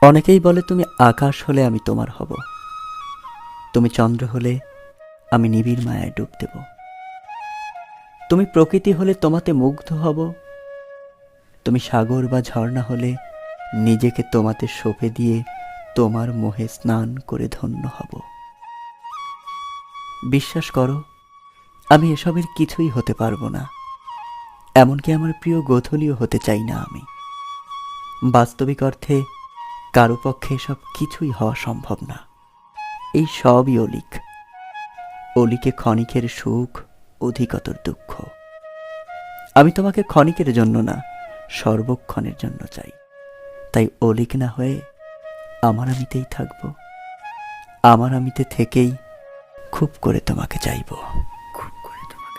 অনেকেই বলে তুমি আকাশ হলে আমি তোমার হব, তুমি চন্দ্র হলে আমি নিবিড় মায়ায় ডুব দেব, তুমি প্রকৃতি হলে তোমাতে মুগ্ধ হব, তুমি সাগর বা ঝর্ণা হলে নিজেকে তোমাতে সঁপে দিয়ে তোমার মোহে স্নান করে ধন্য হব। বিশ্বাস করো, আমি এসবের কিছুই হতে পারবো না, এমনকি আমার প্রিয় গোধূলিও হতে চাই না আমি। বাস্তবিক অর্থে কারো পক্ষে এসব কিছুই হওয়া সম্ভব না। এই সবই অলিক, অলিকে ক্ষণিকের সুখ, অধিকতর দুঃখ। আমি তোমাকে ক্ষণিকের জন্য না, সর্বক্ষণের জন্য চাই। তাই অলিক না হয়ে আমার আমিতেই থাকবো, আমার আমিতে থেকেই খুব করে তোমাকে চাইব।